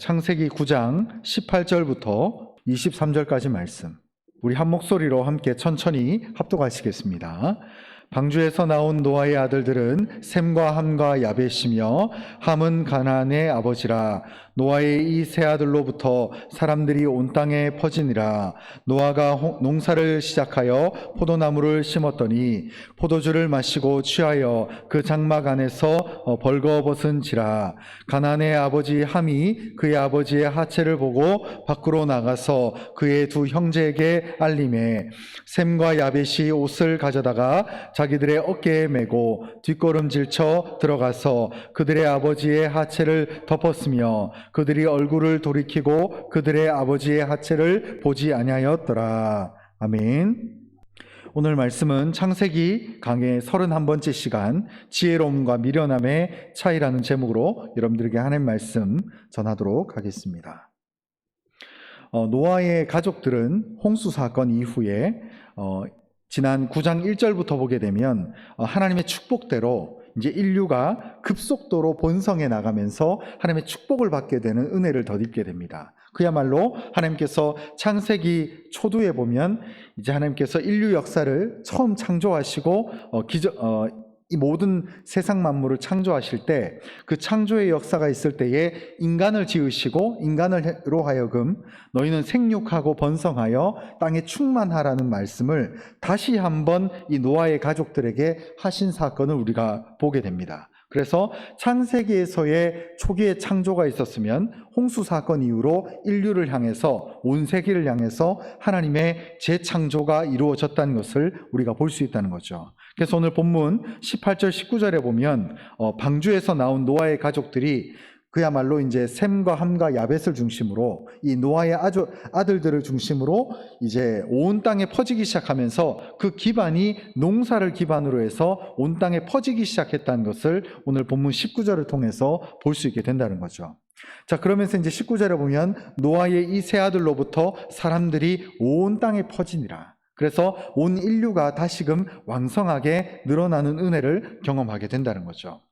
창세기 9장 18절부터 23절까지 말씀, 우리 한 목소리로 함께 천천히 합독하시겠습니다. 방주에서 나온 노아의 아들들은 셈과 함과 야벳이며, 함은 가나안의 아버지라. 노아의 이 세 아들로부터 사람들이 온 땅에 퍼지니라. 노아가 농사를 시작하여 포도나무를 심었더니 포도주를 마시고 취하여 그 장막 안에서 벌거벗은지라. 가나안의 아버지 함이 그의 아버지의 하체를 보고 밖으로 나가서 그의 두 형제에게 알림해 셈과 야벳이 옷을 가져다가 자기들의 어깨에 메고 뒷걸음질쳐 들어가서 그들의 아버지의 하체를 덮었으며, 그들이 얼굴을 돌이키고 그들의 아버지의 하체를 보지 아니하였더라. 아멘. 오늘 말씀은 창세기 강의 31번째 시간, 지혜로움과 미련함의 차이라는 제목으로 여러분들에게 하나님 말씀 전하도록 하겠습니다. 노아의 가족들은 홍수 사건 이후에 지난 9장 1절부터 보게 되면 하나님의 축복대로 이제 인류가 급속도로 번성해 나가면서 하나님의 축복을 받게 되는 은혜를 덧입게 됩니다. 그야말로 하나님께서 창세기 초두에 보면 이제 하나님께서 인류 역사를 처음 창조하시고 이 모든 세상 만물을 창조하실 때, 그 창조의 역사가 있을 때에 인간을 지으시고 인간으로 하여금 너희는 생육하고 번성하여 땅에 충만하라는 말씀을 다시 한번 이 노아의 가족들에게 하신 사건을 우리가 보게 됩니다. 그래서 창세기에서의 초기의 창조가 있었으면 홍수 사건 이후로 인류를 향해서, 온 세계를 향해서 하나님의 재창조가 이루어졌다는 것을 우리가 볼 수 있다는 거죠. 그래서 오늘 본문 18절 19절에 보면 방주에서 나온 노아의 가족들이 그야말로 이제 셈과 함과 야벳을 중심으로, 이 노아의 아들들을 중심으로 이제 온 땅에 퍼지기 시작하면서 그 기반이 농사를 기반으로 해서 온 땅에 퍼지기 시작했다는 것을 오늘 본문 19절을 통해서 볼 수 있게 된다는 거죠. 자, 그러면서 이제 19절에 보면 노아의 이 세 아들로부터 사람들이 온 땅에 퍼지니라. 그래서 온 인류가 다시금 왕성하게 늘어나는 은혜를 경험하게 된다는 거죠.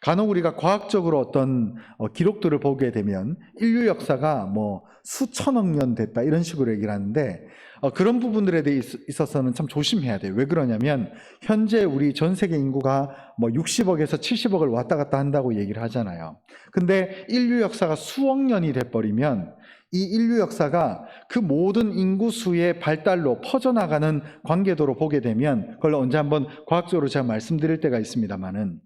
간혹 우리가 과학적으로 어떤 기록들을 보게 되면 인류 역사가 뭐 수천억 년 됐다 이런 식으로 얘기를 하는데, 그런 부분들에 대해 있어서는 참 조심해야 돼요. 왜 그러냐면 현재 우리 전 세계 인구가 뭐 60억에서 70억을 왔다 갔다 한다고 얘기를 하잖아요. 근데 인류 역사가 수억 년이 돼버리면 이 인류 역사가 그 모든 인구수의 발달로 퍼져나가는 관계도로 보게 되면, 그걸 언제 한번 과학적으로 제가 말씀드릴 때가 있습니다만은,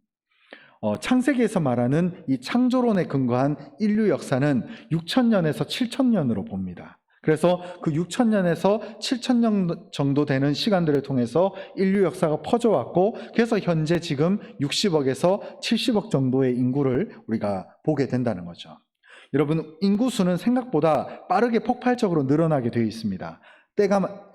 창세기에서 말하는 이 창조론에 근거한 인류 역사는 6천년에서 7천년으로 봅니다. 그래서 그 6천년에서 7천년 정도 되는 시간들을 통해서 인류 역사가 퍼져왔고, 그래서 현재 지금 60억에서 70억 정도의 인구를 우리가 보게 된다는 거죠. 여러분, 인구수는 생각보다 빠르게 폭발적으로 늘어나게 되어 있습니다. 때가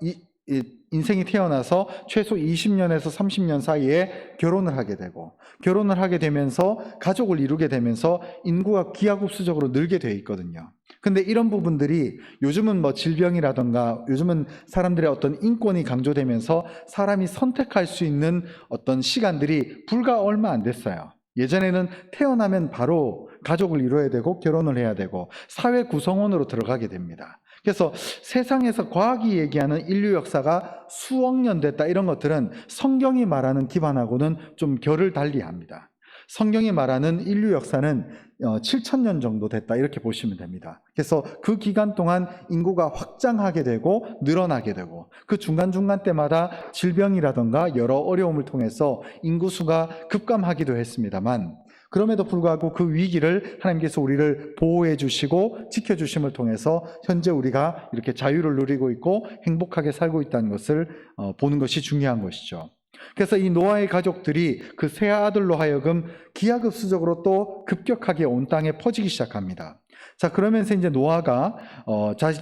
인생이 태어나서 최소 20년에서 30년 사이에 결혼을 하게 되고, 결혼을 하게 되면서 가족을 이루게 되면서 인구가 기하급수적으로 늘게 되어 있거든요. 근데 이런 부분들이 요즘은 뭐 질병이라던가 요즘은 사람들의 어떤 인권이 강조되면서 사람이 선택할 수 있는 어떤 시간들이 불과 얼마 안 됐어요. 예전에는 태어나면 바로 가족을 이루어야 되고 결혼을 해야 되고 사회 구성원으로 들어가게 됩니다. 그래서 세상에서 과학이 얘기하는 인류 역사가 수억 년 됐다 이런 것들은 성경이 말하는 기반하고는 좀 결을 달리합니다. 성경이 말하는 인류 역사는 7천년 정도 됐다 이렇게 보시면 됩니다. 그래서 그 기간 동안 인구가 확장하게 되고 늘어나게 되고, 그 중간중간 때마다 질병이라던가 여러 어려움을 통해서 인구수가 급감하기도 했습니다만, 그럼에도 불구하고 그 위기를 하나님께서 우리를 보호해 주시고 지켜주심을 통해서 현재 우리가 이렇게 자유를 누리고 있고 행복하게 살고 있다는 것을 보는 것이 중요한 것이죠. 그래서 이 노아의 가족들이 그 세 아들로 하여금 기하급수적으로 또 급격하게 온 땅에 퍼지기 시작합니다. 자, 그러면서 이제 노아가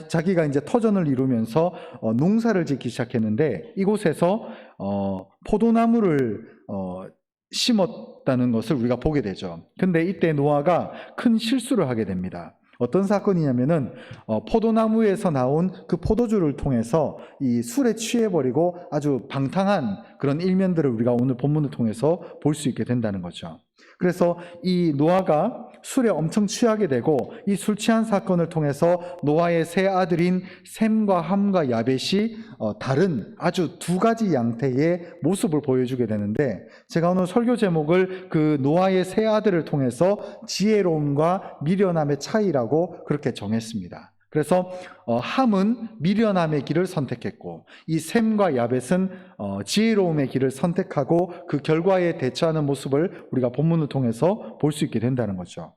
자기가 이제 터전을 이루면서 농사를 짓기 시작했는데, 이곳에서 포도나무를 심었다는 것을 우리가 보게 되죠. 근데 이때 노아가 큰 실수를 하게 됩니다. 어떤 사건이냐면은 포도나무에서 나온 그 포도주를 통해서 이 술에 취해버리고 아주 방탕한 그런 일면들을 우리가 오늘 본문을 통해서 볼 수 있게 된다는 거죠. 그래서 이 노아가 술에 엄청 취하게 되고 이 술 취한 사건을 통해서 노아의 세 아들인 셈과 함과 야벳이 다른 아주 두 가지 양태의 모습을 보여주게 되는데, 제가 오늘 설교 제목을 그 노아의 세 아들을 통해서 지혜로움과 미련함의 차이라고 그렇게 정했습니다. 그래서 함은 미련함의 길을 선택했고, 이 셈과 야벳은 지혜로움의 길을 선택하고 그 결과에 대처하는 모습을 우리가 본문을 통해서 볼 수 있게 된다는 거죠.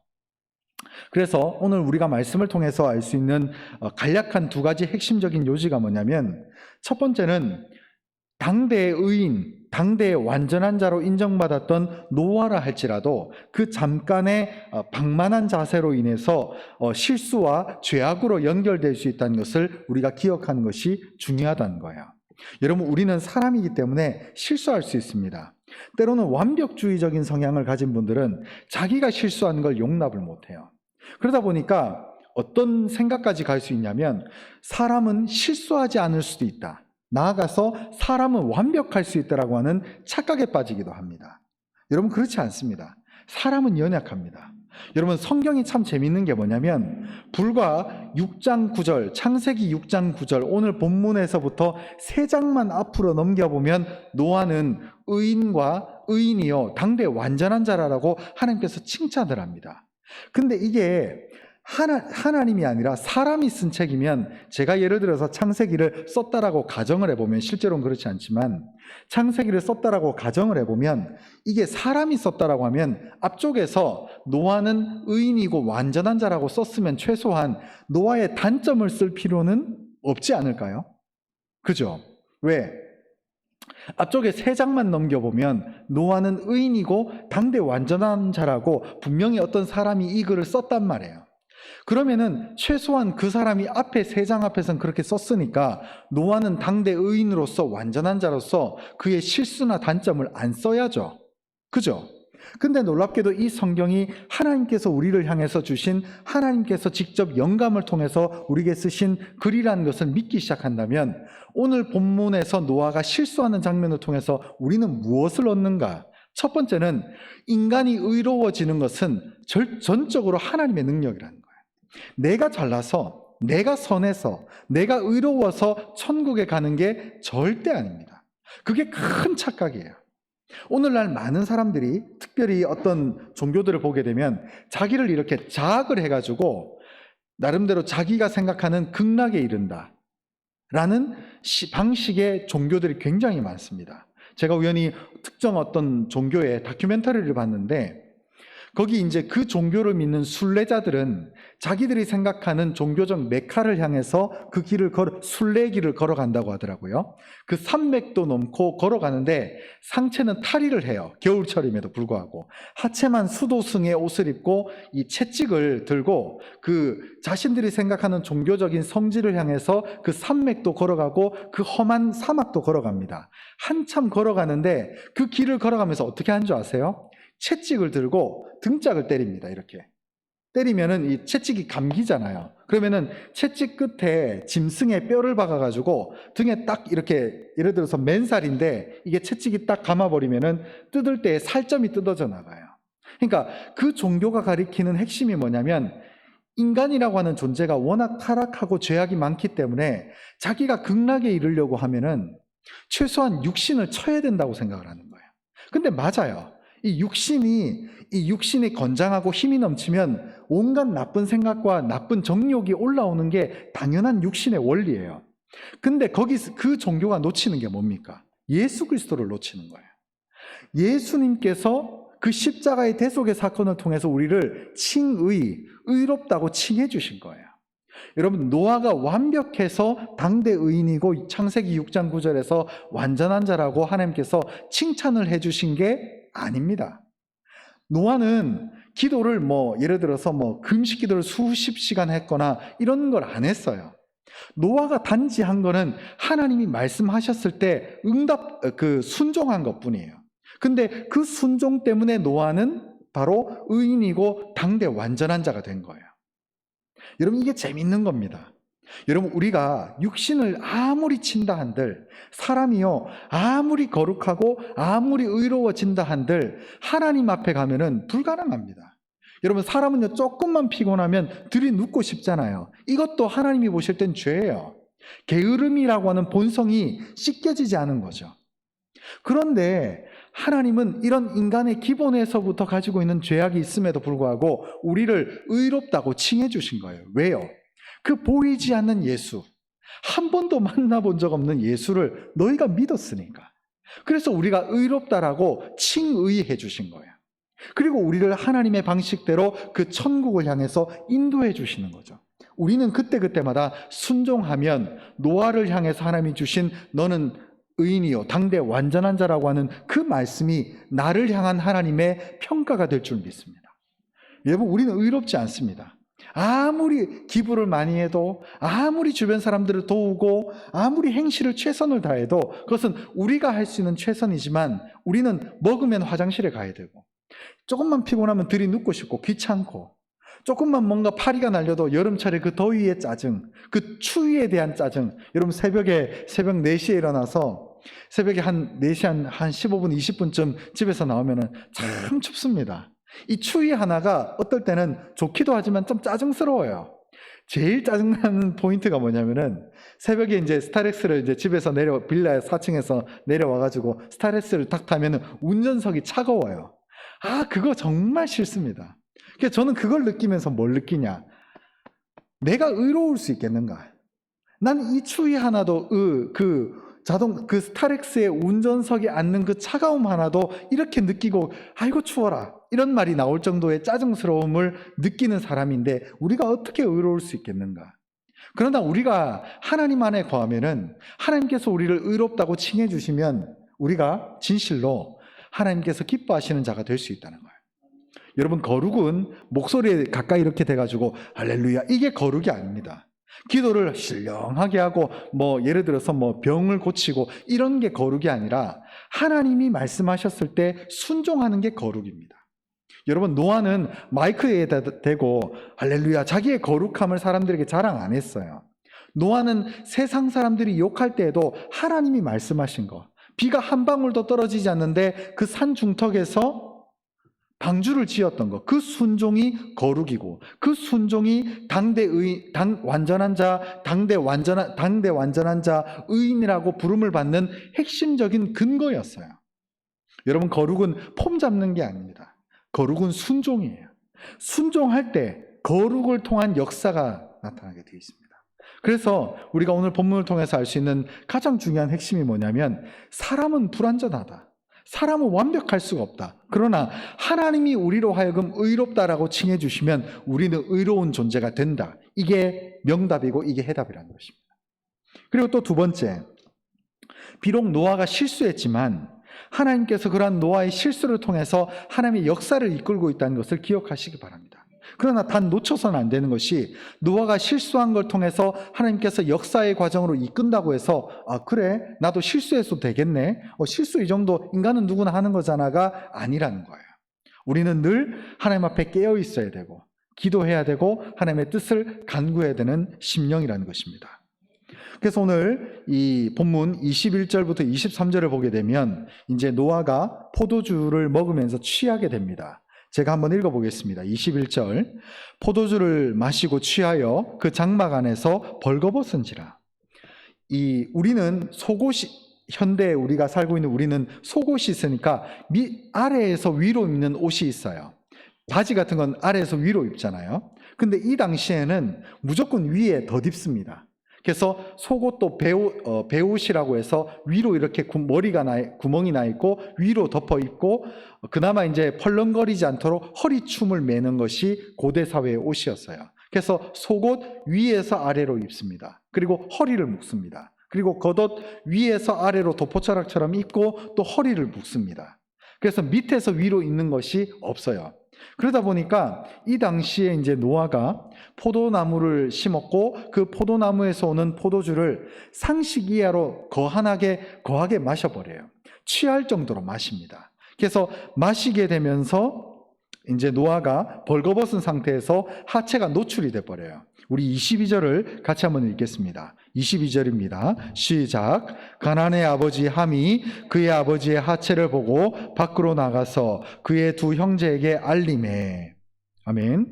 그래서 오늘 우리가 말씀을 통해서 알 수 있는 간략한 두 가지 핵심적인 요지가 뭐냐면, 첫 번째는 당대의 의인, 당대의 완전한 자로 인정받았던 노아라 할지라도 그 잠깐의 방만한 자세로 인해서 실수와 죄악으로 연결될 수 있다는 것을 우리가 기억하는 것이 중요하다는 거예요. 여러분, 우리는 사람이기 때문에 실수할 수 있습니다. 때로는 완벽주의적인 성향을 가진 분들은 자기가 실수하는 걸 용납을 못해요. 그러다 보니까 어떤 생각까지 갈 수 있냐면, 사람은 실수하지 않을 수도 있다, 나아가서 사람은 완벽할 수 있다라고 하는 착각에 빠지기도 합니다. 여러분, 그렇지 않습니다. 사람은 연약합니다. 여러분, 성경이 참 재밌는 게 뭐냐면, 불과 6장 9절, 창세기 6장 9절, 오늘 본문에서부터 3장만 앞으로 넘겨보면 노아는 의인이요 당대 완전한 자라고 하나님께서 칭찬을 합니다. 근데 이게 하나님이 아니라 사람이 쓴 책이면, 제가 예를 들어서 창세기를 썼다라고 가정을 해보면, 실제로는 그렇지 않지만 창세기를 썼다라고 가정을 해보면, 이게 사람이 썼다라고 하면 앞쪽에서 노아는 의인이고 완전한 자라고 썼으면 최소한 노아의 단점을 쓸 필요는 없지 않을까요? 그죠? 왜? 앞쪽에 3장만 넘겨보면 노아는 의인이고 당대 완전한 자라고 분명히 어떤 사람이 이 글을 썼단 말이에요. 그러면은 최소한 그 사람이 앞에 3장 앞에서는 그렇게 썼으니까 노아는 당대 의인으로서 완전한 자로서 그의 실수나 단점을 안 써야죠. 그죠? 근데 놀랍게도 이 성경이 하나님께서 우리를 향해서 주신, 하나님께서 직접 영감을 통해서 우리에게 쓰신 글이라는 것을 믿기 시작한다면, 오늘 본문에서 노아가 실수하는 장면을 통해서 우리는 무엇을 얻는가? 첫 번째는 인간이 의로워지는 것은 전적으로 하나님의 능력이라는 거예요. 내가 잘나서, 내가 선해서, 내가 의로워서 천국에 가는 게 절대 아닙니다. 그게 큰 착각이에요. 오늘날 많은 사람들이, 특별히 어떤 종교들을 보게 되면 자기를 이렇게 자학을 해가지고 나름대로 자기가 생각하는 극락에 이른다 라는 방식의 종교들이 굉장히 많습니다. 제가 우연히 특정 어떤 종교의 다큐멘터리를 봤는데, 거기 이제 그 종교를 믿는 순례자들은 자기들이 생각하는 종교적 메카를 향해서 그 길을 순례길을 걸어간다고 하더라고요. 그 산맥도 넘고 걸어가는데 상체는 탈의를 해요. 겨울철임에도 불구하고. 하체만 수도승의 옷을 입고 이 채찍을 들고 그 자신들이 생각하는 종교적인 성지를 향해서 그 산맥도 걸어가고 그 험한 사막도 걸어갑니다. 한참 걸어가는데 그 길을 걸어가면서 어떻게 하는 줄 아세요? 채찍을 들고 등짝을 때립니다. 이렇게 때리면은 이 채찍이 감기잖아요. 그러면은 채찍 끝에 짐승의 뼈를 박아가지고 등에 딱 이렇게, 예를 들어서 맨살인데 이게 채찍이 딱 감아버리면은 뜯을 때 살점이 뜯어져 나가요. 그러니까 그 종교가 가리키는 핵심이 뭐냐면, 인간이라고 하는 존재가 워낙 타락하고 죄악이 많기 때문에 자기가 극락에 이르려고 하면은 최소한 육신을 쳐야 된다고 생각을 하는 거예요. 근데 맞아요. 이 육신이 건장하고 힘이 넘치면 온갖 나쁜 생각과 나쁜 정욕이 올라오는 게 당연한 육신의 원리예요. 근데 거기서 그 종교가 놓치는 게 뭡니까? 예수 그리스도를 놓치는 거예요. 예수님께서 그 십자가의 대속의 사건을 통해서 우리를 의롭다고 칭해 주신 거예요. 여러분, 노아가 완벽해서 당대 의인이고 창세기 6장 9절에서 완전한 자라고 하나님께서 칭찬을 해주신 게 아닙니다. 노아는 기도를 예를 들어서 금식 기도를 수십 시간 했거나 이런 걸 안 했어요. 노아가 단지 한 거는 하나님이 말씀하셨을 때 순종한 것 뿐이에요. 근데 그 순종 때문에 노아는 바로 의인이고 당대 완전한 자가 된 거예요. 여러분, 이게 재밌는 겁니다. 여러분, 우리가 육신을 아무리 친다 한들, 사람이요 아무리 거룩하고 아무리 의로워진다 한들 하나님 앞에 가면은 불가능합니다. 여러분, 사람은요 조금만 피곤하면 들이눕고 싶잖아요. 이것도 하나님이 보실 땐 죄예요. 게으름이라고 하는 본성이 씻겨지지 않은 거죠. 그런데 하나님은 이런 인간의 기본에서부터 가지고 있는 죄악이 있음에도 불구하고 우리를 의롭다고 칭해 주신 거예요. 왜요? 그 보이지 않는 예수, 한 번도 만나본 적 없는 예수를 너희가 믿었으니까. 그래서 우리가 의롭다라고 칭의해 주신 거예요. 그리고 우리를 하나님의 방식대로 그 천국을 향해서 인도해 주시는 거죠. 우리는 그때그때마다 순종하면 노아를 향해서 하나님이 주신 너는 의인이요 당대 완전한 자라고 하는 그 말씀이 나를 향한 하나님의 평가가 될 줄 믿습니다. 여러분, 우리는 의롭지 않습니다. 아무리 기부를 많이 해도, 아무리 주변 사람들을 도우고, 아무리 행실을 최선을 다해도 그것은 우리가 할 수 있는 최선이지만 우리는 먹으면 화장실에 가야 되고, 조금만 피곤하면 들이눕고 싶고 귀찮고, 조금만 뭔가 파리가 날려도 여름철에 그 더위의 짜증, 그 추위에 대한 짜증. 여러분, 새벽 4시에 일어나서 새벽에 한 4시 한 15분, 20분쯤 집에서 나오면은 참 춥습니다. 이 추위 하나가 어떨 때는 좋기도 하지만 좀 짜증스러워요. 제일 짜증나는 포인트가 뭐냐면은 새벽에 이제 스타렉스를 이제 집에서 빌라 4층에서 내려와가지고 스타렉스를 딱 타면은 운전석이 차가워요. 그거 정말 싫습니다. 그래서 저는 그걸 느끼면서 뭘 느끼냐? 내가 의로울 수 있겠는가? 난 이 추위 하나도 그 스타렉스의 운전석에 앉는 그 차가움 하나도 이렇게 느끼고 아이고 추워라 이런 말이 나올 정도의 짜증스러움을 느끼는 사람인데 우리가 어떻게 의로울 수 있겠는가? 그러나 우리가 하나님 안에 거하면은 하나님께서 우리를 의롭다고 칭해 주시면 우리가 진실로 하나님께서 기뻐하시는 자가 될 수 있다는 거예요. 여러분, 거룩은 목소리에 가까이 이렇게 돼가지고 할렐루야, 이게 거룩이 아닙니다. 기도를 신령하게 하고 예를 들어서 병을 고치고 이런 게 거룩이 아니라 하나님이 말씀하셨을 때 순종하는 게 거룩입니다. 여러분, 노아는 마이크에 대고 할렐루야 자기의 거룩함을 사람들에게 자랑 안 했어요. 노아는 세상 사람들이 욕할 때에도 하나님이 말씀하신 거, 비가 한 방울도 떨어지지 않는데 그 산 중턱에서 방주를 지었던 것, 그 순종이 거룩이고 그 순종이 당대 완전한 자, 당대 완전한 자, 의인이라고 부름을 받는 핵심적인 근거였어요. 여러분, 거룩은 폼 잡는 게 아닙니다. 거룩은 순종이에요. 순종할 때 거룩을 통한 역사가 나타나게 되어 있습니다. 그래서 우리가 오늘 본문을 통해서 알 수 있는 가장 중요한 핵심이 뭐냐면 사람은 불완전하다. 사람은 완벽할 수가 없다. 그러나 하나님이 우리로 하여금 의롭다라고 칭해 주시면 우리는 의로운 존재가 된다. 이게 명답이고 이게 해답이라는 것입니다. 그리고 또 두 번째, 비록 노아가 실수했지만 하나님께서 그러한 노아의 실수를 통해서 하나님의 역사를 이끌고 있다는 것을 기억하시기 바랍니다. 그러나 단 놓쳐서는 안 되는 것이 노아가 실수한 걸 통해서 하나님께서 역사의 과정으로 이끈다고 해서 그래 나도 실수해도 되겠네, 실수 이 정도 인간은 누구나 하는 거잖아가 아니라는 거예요. 우리는 늘 하나님 앞에 깨어 있어야 되고 기도해야 되고 하나님의 뜻을 간구해야 되는 심령이라는 것입니다. 그래서 오늘 이 본문 21절부터 23절을 보게 되면 이제 노아가 포도주를 먹으면서 취하게 됩니다. 제가 한번 읽어보겠습니다. 21절, 포도주를 마시고 취하여 그 장막 안에서 벌거벗은지라. 우리는 속옷이, 현대에 우리가 살고 있는 우리는 속옷이 있으니까 아래에서 위로 입는 옷이 있어요. 바지 같은 건 아래에서 위로 입잖아요. 근데 이 당시에는 무조건 위에 덧입습니다. 그래서 속옷도 배옷이라고 해서 위로 이렇게 구멍이 나 있고 위로 덮어 입고 그나마 이제 펄렁거리지 않도록 허리춤을 매는 것이 고대 사회의 옷이었어요. 그래서 속옷 위에서 아래로 입습니다. 그리고 허리를 묶습니다. 그리고 겉옷 위에서 아래로 도포자락처럼 입고 또 허리를 묶습니다. 그래서 밑에서 위로 입는 것이 없어요. 그러다 보니까 이 당시에 이제 노아가 포도나무를 심었고 그 포도나무에서 오는 포도주를 상식 이하로 거하게 마셔버려요. 취할 정도로 마십니다. 그래서 마시게 되면서 이제 노아가 벌거벗은 상태에서 하체가 노출이 돼 버려요. 우리 22절을 같이 한번 읽겠습니다. 22절입니다. 시작. 가나안의 아버지 함이 그의 아버지의 하체를 보고 밖으로 나가서 그의 두 형제에게 알림해. 아멘.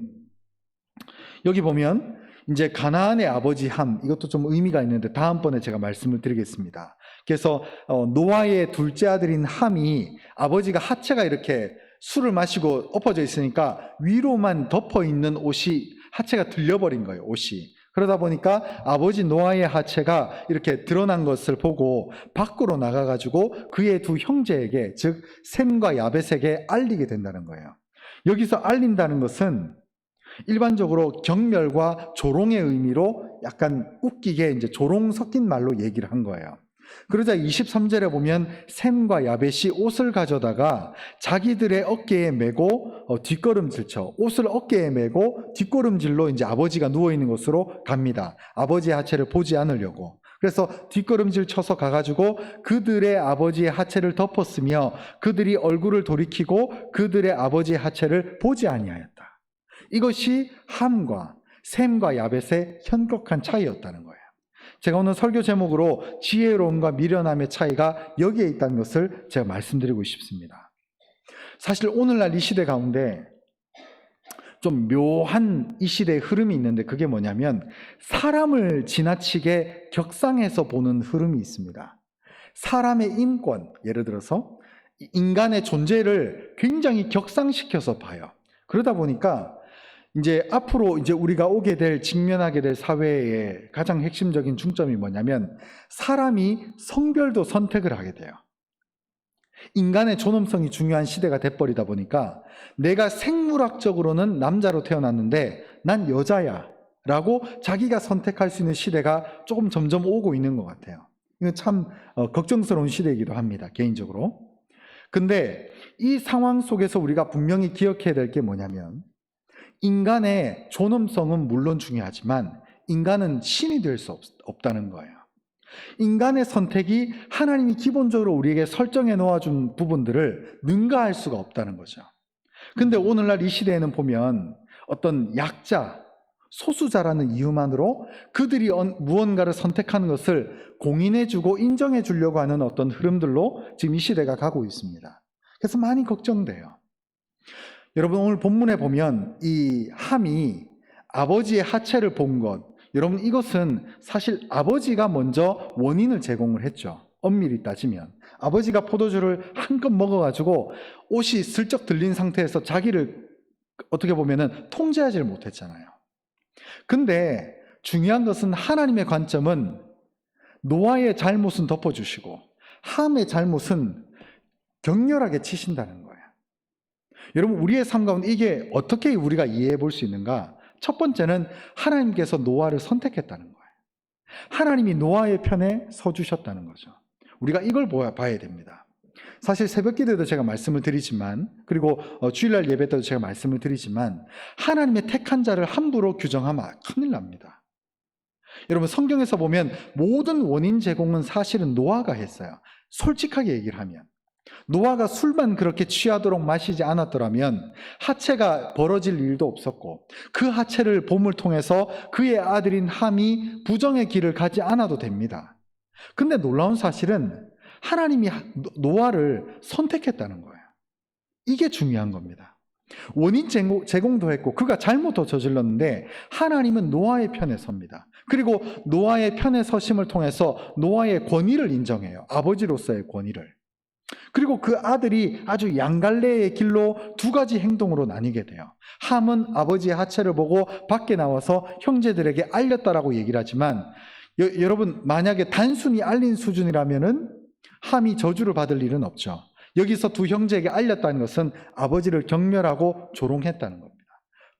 여기 보면 이제 가나안의 아버지 함, 이것도 좀 의미가 있는데 다음번에 제가 말씀을 드리겠습니다. 그래서 노아의 둘째 아들인 함이 아버지가 하체가 이렇게 술을 마시고 엎어져 있으니까 위로만 덮어 있는 옷이 하체가 들려버린 거예요, 옷이. 그러다 보니까 아버지 노아의 하체가 이렇게 드러난 것을 보고 밖으로 나가가지고 그의 두 형제에게, 즉 셈과 야벳에게 알리게 된다는 거예요. 여기서 알린다는 것은 일반적으로 경멸과 조롱의 의미로 약간 웃기게 이제 조롱 섞인 말로 얘기를 한 거예요. 그러자 23절에 보면 셈과 야벳이 옷을 가져다가 자기들의 어깨에 메고 뒷걸음질쳐, 옷을 어깨에 메고 뒷걸음질로 이제 아버지가 누워 있는 곳으로 갑니다. 아버지의 하체를 보지 않으려고. 그래서 뒷걸음질 쳐서 가가지고 그들의 아버지의 하체를 덮었으며 그들이 얼굴을 돌이키고 그들의 아버지의 하체를 보지 아니하였다. 이것이 함과 셈과 야벳의 현격한 차이였다는 거예요. 제가 오늘 설교 제목으로 지혜로움과 미련함의 차이가 여기에 있다는 것을 제가 말씀드리고 싶습니다. 사실 오늘날 이 시대 가운데 좀 묘한 이 시대의 흐름이 있는데 그게 뭐냐면 사람을 지나치게 격상해서 보는 흐름이 있습니다. 사람의 인권, 예를 들어서 인간의 존재를 굉장히 격상시켜서 봐요. 그러다 보니까 이제 앞으로 이제 우리가 직면하게 될 사회의 가장 핵심적인 중점이 뭐냐면 사람이 성별도 선택을 하게 돼요. 인간의 존엄성이 중요한 시대가 돼버리다 보니까 내가 생물학적으로는 남자로 태어났는데 난 여자야 라고 자기가 선택할 수 있는 시대가 조금 점점 오고 있는 것 같아요. 이건 참 걱정스러운 시대이기도 합니다, 개인적으로. 근데 이 상황 속에서 우리가 분명히 기억해야 될 게 뭐냐면 인간의 존엄성은 물론 중요하지만 인간은 신이 될 수 없다는 거예요. 인간의 선택이 하나님이 기본적으로 우리에게 설정해 놓아준 부분들을 능가할 수가 없다는 거죠. 근데 오늘날 이 시대에는 보면 어떤 약자, 소수자라는 이유만으로 그들이 무언가를 선택하는 것을 공인해주고 인정해주려고 하는 어떤 흐름들로 지금 이 시대가 가고 있습니다. 그래서 많이 걱정돼요. 여러분 오늘 본문에 보면 이 함이 아버지의 하체를 본 것, 여러분 이것은 사실 아버지가 먼저 원인을 제공을 했죠. 엄밀히 따지면 아버지가 포도주를 한껏 먹어가지고 옷이 슬쩍 들린 상태에서 자기를 어떻게 보면은 통제하지를 못했잖아요. 근데 중요한 것은 하나님의 관점은 노아의 잘못은 덮어주시고 함의 잘못은 격렬하게 치신다는 거예요. 여러분 우리의 삶 가운데 이게 어떻게 우리가 이해해 볼 수 있는가? 첫 번째는 하나님께서 노아를 선택했다는 거예요. 하나님이 노아의 편에 서주셨다는 거죠. 우리가 이걸 봐야 됩니다. 사실 새벽기도에도 제가 말씀을 드리지만, 그리고 주일날 예배 때도 제가 말씀을 드리지만, 하나님의 택한 자를 함부로 규정하면 큰일 납니다. 여러분 성경에서 보면 모든 원인 제공은 사실은 노아가 했어요. 솔직하게 얘기를 하면 노아가 술만 그렇게 취하도록 마시지 않았더라면 하체가 벌어질 일도 없었고 그 하체를 봄을 통해서 그의 아들인 함이 부정의 길을 가지 않아도 됩니다. 근데 놀라운 사실은 하나님이 노아를 선택했다는 거예요. 이게 중요한 겁니다. 원인 제공도 했고 그가 잘못도 저질렀는데 하나님은 노아의 편에 섭니다. 그리고 노아의 편에 서심을 통해서 노아의 권위를 인정해요. 아버지로서의 권위를. 그리고 그 아들이 아주 양갈래의 길로 두 가지 행동으로 나뉘게 돼요. 함은 아버지의 하체를 보고 밖에 나와서 형제들에게 알렸다라고 얘기를 하지만 여러분 만약에 단순히 알린 수준이라면은 함이 저주를 받을 일은 없죠. 여기서 두 형제에게 알렸다는 것은 아버지를 경멸하고 조롱했다는 겁니다.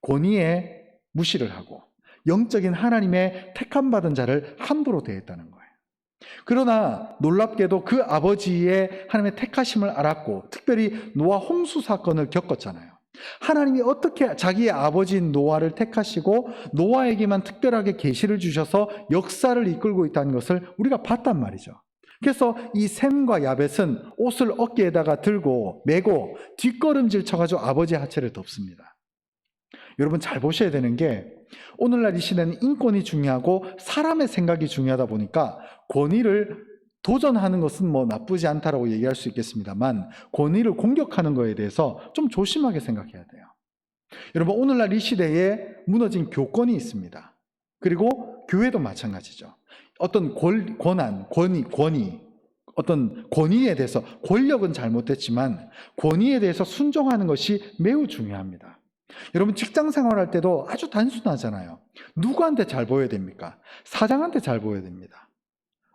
권위에 무시를 하고 영적인 하나님의 택함받은 자를 함부로 대했다는 거예요. 그러나 놀랍게도 그 아버지의 하나님의 택하심을 알았고 특별히 노아 홍수 사건을 겪었잖아요. 하나님이 어떻게 자기의 아버지인 노아를 택하시고 노아에게만 특별하게 계시를 주셔서 역사를 이끌고 있다는 것을 우리가 봤단 말이죠. 그래서 이 셈과 야벳은 옷을 어깨에다가 들고 메고 뒷걸음질 쳐가지고 아버지의 하체를 덮습니다. 여러분 잘 보셔야 되는 게 오늘날 이 시대는 인권이 중요하고 사람의 생각이 중요하다 보니까 권위를 도전하는 것은 뭐 나쁘지 않다라고 얘기할 수 있겠습니다만 권위를 공격하는 거에 대해서 좀 조심하게 생각해야 돼요. 여러분 오늘날 이 시대에 무너진 교권이 있습니다. 그리고 교회도 마찬가지죠. 어떤 권한, 권위, 어떤 권위에 대해서 권력은 잘못됐지만 권위에 대해서 순종하는 것이 매우 중요합니다. 여러분 직장 생활할 때도 아주 단순하잖아요. 누구한테 잘 보여야 됩니까? 사장한테 잘 보여야 됩니다.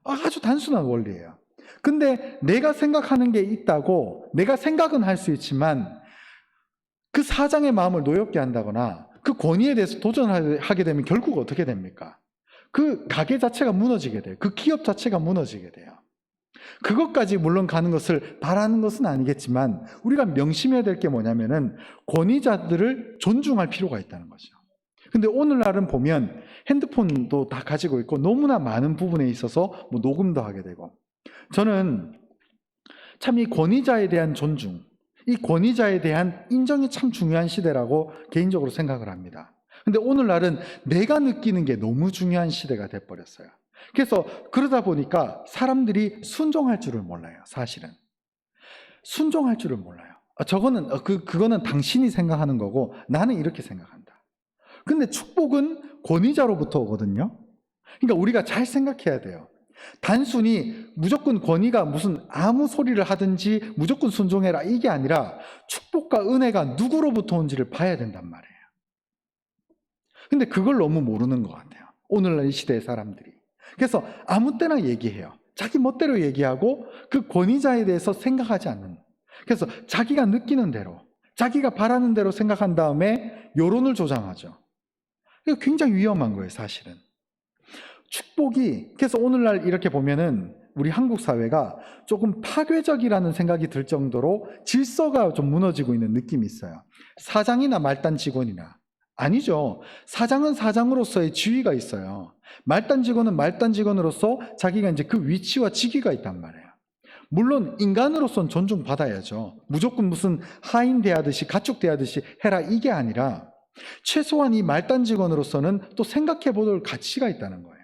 아주 단순한 원리예요. 근데 내가 생각하는 게 있다고 내가 생각은 할 수 있지만 그 사장의 마음을 노엽게 한다거나 그 권위에 대해서 도전하게 되면 결국 어떻게 됩니까? 그 가게 자체가 무너지게 돼요. 그 기업 자체가 무너지게 돼요. 그것까지 물론 가는 것을 바라는 것은 아니겠지만 우리가 명심해야 될 게 뭐냐면은 권위자들을 존중할 필요가 있다는 거죠. 근데 오늘날은 보면 핸드폰도 다 가지고 있고 너무나 많은 부분에 있어서 뭐 녹음도 하게 되고 저는 참 이 권위자에 대한 존중, 이 권위자에 대한 인정이 참 중요한 시대라고 개인적으로 생각을 합니다. 근데 오늘날은 내가 느끼는 게 너무 중요한 시대가 돼버렸어요. 그래서 그러다 보니까 사람들이 순종할 줄을 몰라요. 사실은 순종할 줄을 몰라요. 그거는 당신이 생각하는 거고 나는 이렇게 생각한다. 근데 축복은 권위자로부터 오거든요. 그러니까 우리가 잘 생각해야 돼요. 단순히 무조건 권위가 무슨 아무 소리를 하든지 무조건 순종해라 이게 아니라 축복과 은혜가 누구로부터 온지를 봐야 된단 말이에요. 근데 그걸 너무 모르는 것 같아요. 오늘날 이 시대의 사람들이. 그래서 아무 때나 얘기해요. 자기 멋대로 얘기하고 그 권위자에 대해서 생각하지 않는. 그래서 자기가 느끼는 대로, 자기가 바라는 대로 생각한 다음에 여론을 조장하죠. 이거 굉장히 위험한 거예요, 사실은. 축복이, 그래서 오늘날 이렇게 보면은 우리 한국 사회가 조금 파괴적이라는 생각이 들 정도로 질서가 좀 무너지고 있는 느낌이 있어요. 사장이나 말단 직원이나. 아니죠. 사장은 사장으로서의 지위가 있어요. 말단 직원은 말단 직원으로서 자기가 이제 그 위치와 직위가 있단 말이에요. 물론 인간으로서는 존중받아야죠. 무조건 무슨 하인대하듯이 가축대하듯이 해라 이게 아니라 최소한 이 말단 직원으로서는 또 생각해 볼 가치가 있다는 거예요.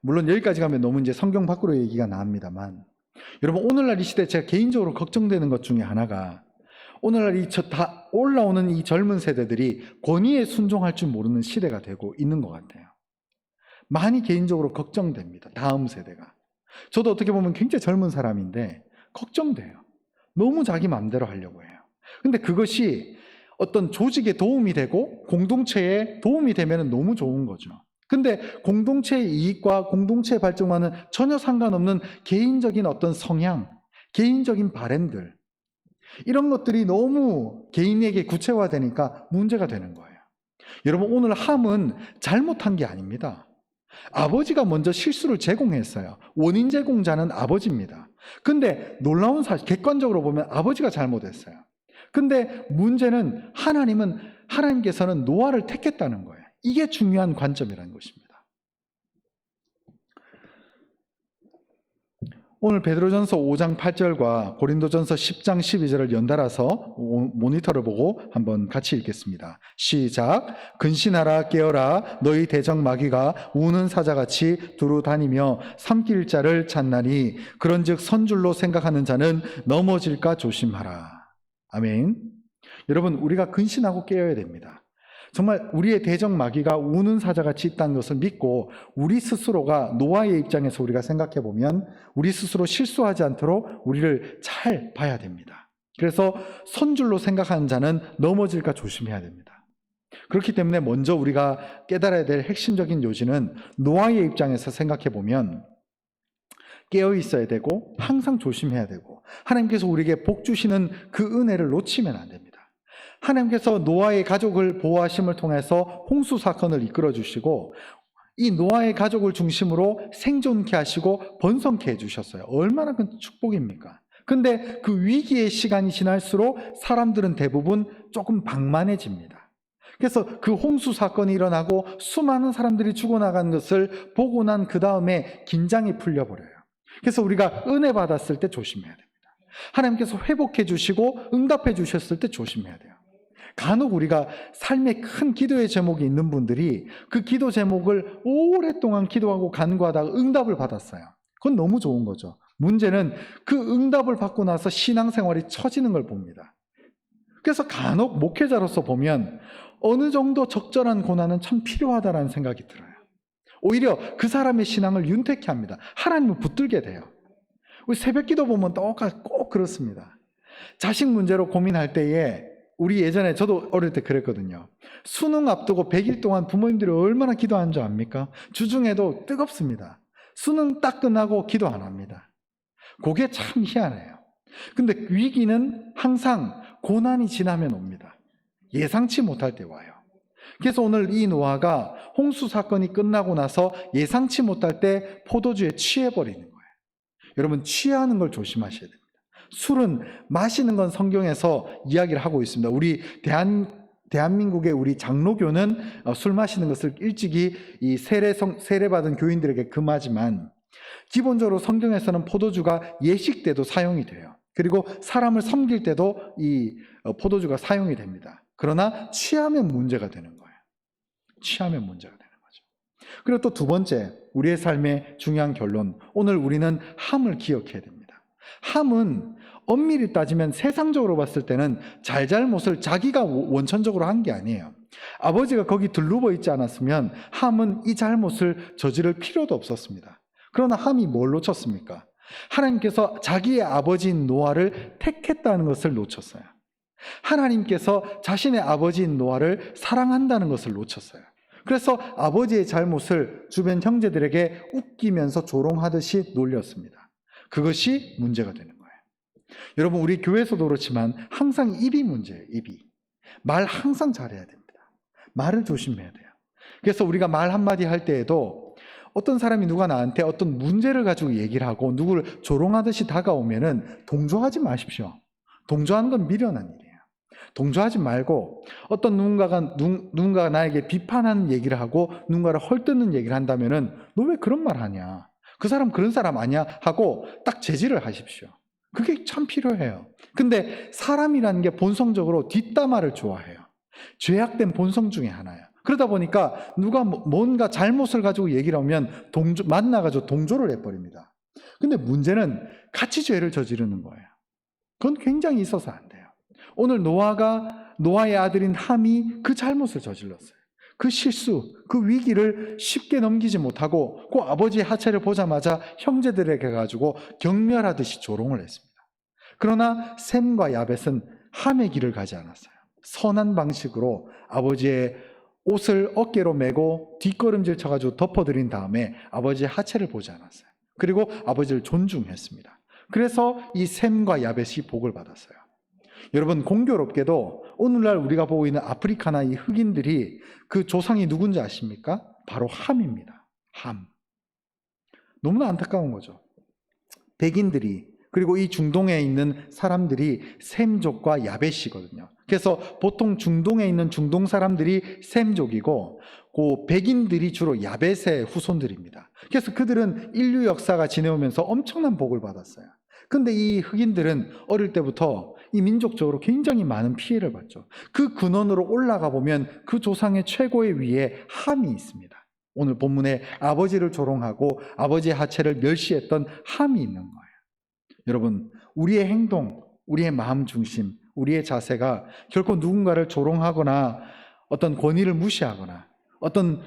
물론 여기까지 가면 너무 이제 성경 밖으로 얘기가 나옵니다만 여러분 오늘날 이 시대에 제가 개인적으로 걱정되는 것 중에 하나가 오늘날 다 올라오는 이 젊은 세대들이 권위에 순종할 줄 모르는 시대가 되고 있는 것 같아요. 많이 개인적으로 걱정됩니다. 다음 세대가. 저도 어떻게 보면 굉장히 젊은 사람인데 걱정돼요. 너무 자기 마음대로 하려고 해요. 근데 그것이 어떤 조직에 도움이 되고 공동체에 도움이 되면 너무 좋은 거죠. 근데 공동체의 이익과 공동체의 발전과는 전혀 상관없는 개인적인 어떤 성향, 개인적인 바램들 이런 것들이 너무 개인에게 구체화되니까 문제가 되는 거예요. 여러분 오늘 함은 잘못한 게 아닙니다. 아버지가 먼저 실수를 제공했어요. 원인 제공자는 아버지입니다. 근데 놀라운 사실, 객관적으로 보면 아버지가 잘못했어요. 근데 문제는 하나님께서는 노아를 택했다는 거예요. 이게 중요한 관점이라는 것입니다. 오늘 베드로전서 5장 8절과 고린도전서 10장 12절을 연달아서 모니터를 보고 한번 같이 읽겠습니다. 시작. 근신하라 깨어라 너희 대적 마귀가 우는 사자같이 두루 다니며 삼킬 자를 찾나니 그런즉 선줄로 생각하는 자는 넘어질까 조심하라. 아멘. 여러분 우리가 근신하고 깨어야 됩니다. 정말 우리의 대적 마귀가 우는 사자같이 있다는 것을 믿고 우리 스스로가 노아의 입장에서 우리가 생각해 보면 우리 스스로 실수하지 않도록 우리를 잘 봐야 됩니다. 그래서 선줄로 생각하는 자는 넘어질까 조심해야 됩니다. 그렇기 때문에 먼저 우리가 깨달아야 될 핵심적인 요지는 노아의 입장에서 생각해 보면 깨어 있어야 되고 항상 조심해야 되고 하나님께서 우리에게 복 주시는 그 은혜를 놓치면 안 됩니다. 하나님께서 노아의 가족을 보호하심을 통해서 홍수 사건을 이끌어 주시고 이 노아의 가족을 중심으로 생존케 하시고 번성케 해주셨어요. 얼마나 큰 축복입니까? 근데 그 위기의 시간이 지날수록 사람들은 대부분 조금 방만해집니다. 그래서 그 홍수 사건이 일어나고 수많은 사람들이 죽어나간 것을 보고 난 그 다음에 긴장이 풀려버려요. 그래서 우리가 은혜 받았을 때 조심해야 됩니다. 하나님께서 회복해 주시고 응답해 주셨을 때 조심해야 돼요. 간혹 우리가 삶에 큰 기도의 제목이 있는 분들이 그 기도 제목을 오랫동안 기도하고 간구하다가 응답을 받았어요. 그건 너무 좋은 거죠. 문제는 그 응답을 받고 나서 신앙생활이 처지는 걸 봅니다. 그래서 간혹 목회자로서 보면 어느 정도 적절한 고난은 참 필요하다는 생각이 들어요. 오히려 그 사람의 신앙을 윤택케 합니다. 하나님을 붙들게 돼요. 우리 새벽기도 보면 꼭 그렇습니다. 자식 문제로 고민할 때에 우리 예전에 저도 어릴 때 그랬거든요. 수능 앞두고 100일 동안 부모님들이 얼마나 기도한 줄 압니까? 주중에도 뜨겁습니다. 수능 딱 끝나고 기도 안 합니다. 그게 참 희한해요. 근데 위기는 항상 고난이 지나면 옵니다. 예상치 못할 때 와요. 그래서 오늘 이 노아가 홍수 사건이 끝나고 나서 예상치 못할 때 포도주에 취해버리는 거예요. 여러분, 취하는 걸 조심하셔야 됩니다. 술은 마시는 건 성경에서 이야기를 하고 있습니다. 우리 대한민국의 우리 장로교는 술 마시는 것을 일찍이 이 세례받은 교인들에게 금하지만 기본적으로 성경에서는 포도주가 예식 때도 사용이 돼요. 그리고 사람을 섬길 때도 이 포도주가 사용이 됩니다. 그러나 취하면 문제가 되는 거예요. 취하면 문제가 되는 거죠. 그리고 또 두 번째, 우리의 삶의 중요한 결론. 오늘 우리는 함을 기억해야 됩니다. 함은 엄밀히 따지면 세상적으로 봤을 때는 잘잘못을 자기가 원천적으로 한 게 아니에요. 아버지가 거기 들르고 있지 않았으면 함은 이 잘못을 저지를 필요도 없었습니다. 그러나 함이 뭘 놓쳤습니까? 하나님께서 자기의 아버지인 노아를 택했다는 것을 놓쳤어요. 하나님께서 자신의 아버지인 노아를 사랑한다는 것을 놓쳤어요. 그래서 아버지의 잘못을 주변 형제들에게 웃기면서 조롱하듯이 놀렸습니다. 그것이 문제가 되는 거예요. 여러분, 우리 교회에서도 그렇지만 항상 입이 문제예요. 입이. 말 항상 잘해야 됩니다. 말을 조심해야 돼요. 그래서 우리가 말 한마디 할 때에도 어떤 사람이 누가 나한테 어떤 문제를 가지고 얘기를 하고 누구를 조롱하듯이 다가오면은 동조하지 마십시오. 동조하는 건 미련한 일이에요. 동조하지 말고 어떤 누군가가 나에게 비판하는 얘기를 하고 누군가를 헐뜯는 얘기를 한다면은 너 왜 그런 말 하냐? 그 사람 그런 사람 아니야? 하고 딱 제지를 하십시오. 그게 참 필요해요. 근데 사람이라는 게 본성적으로 뒷담화를 좋아해요. 죄악된 본성 중에 하나예요. 그러다 보니까 누가 뭔가 잘못을 가지고 얘기를 하면 만나가지고 동조를 해버립니다. 근데 문제는 같이 죄를 저지르는 거예요. 그건 굉장히 있어서 안 돼요. 오늘 노아의 아들인 함이 그 잘못을 저질렀어요. 그 실수, 그 위기를 쉽게 넘기지 못하고 그 아버지의 하체를 보자마자 형제들에게 가지고 경멸하듯이 조롱을 했습니다. 그러나 셈과 야벳은 함의 길을 가지 않았어요. 선한 방식으로 아버지의 옷을 어깨로 메고 뒷걸음질 쳐가지고 덮어드린 다음에 아버지의 하체를 보지 않았어요. 그리고 아버지를 존중했습니다. 그래서 이 셈과 야벳이 복을 받았어요. 여러분, 공교롭게도 오늘날 우리가 보고 있는 아프리카나 이 흑인들이 그 조상이 누군지 아십니까? 바로 함입니다. 함. 너무나 안타까운 거죠. 백인들이, 그리고 이 중동에 있는 사람들이 셈족과 야벳이거든요. 그래서 보통 중동에 있는 중동 사람들이 셈족이고 그 백인들이 주로 야벳의 후손들입니다. 그래서 그들은 인류 역사가 지내오면서 엄청난 복을 받았어요. 근데 이 흑인들은 어릴 때부터 이 민족적으로 굉장히 많은 피해를 받죠. 그 근원으로 올라가 보면 그 조상의 최고의 위에 함이 있습니다. 오늘 본문에 아버지를 조롱하고 아버지의 하체를 멸시했던 함이 있는 거예요. 여러분, 우리의 행동, 우리의 마음 중심, 우리의 자세가 결코 누군가를 조롱하거나 어떤 권위를 무시하거나 어떤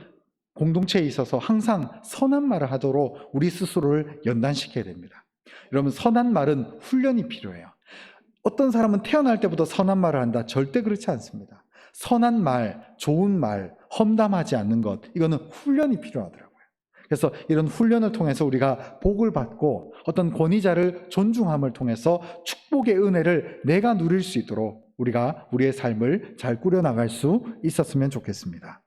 공동체에 있어서 항상 선한 말을 하도록 우리 스스로를 연단시켜야 됩니다. 여러분, 선한 말은 훈련이 필요해요. 어떤 사람은 태어날 때부터 선한 말을 한다. 절대 그렇지 않습니다. 선한 말, 좋은 말, 험담하지 않는 것, 이거는 훈련이 필요하더라고요. 그래서 이런 훈련을 통해서 우리가 복을 받고 어떤 권위자를 존중함을 통해서 축복의 은혜를 내가 누릴 수 있도록 우리가 우리의 삶을 잘 꾸려나갈 수 있었으면 좋겠습니다.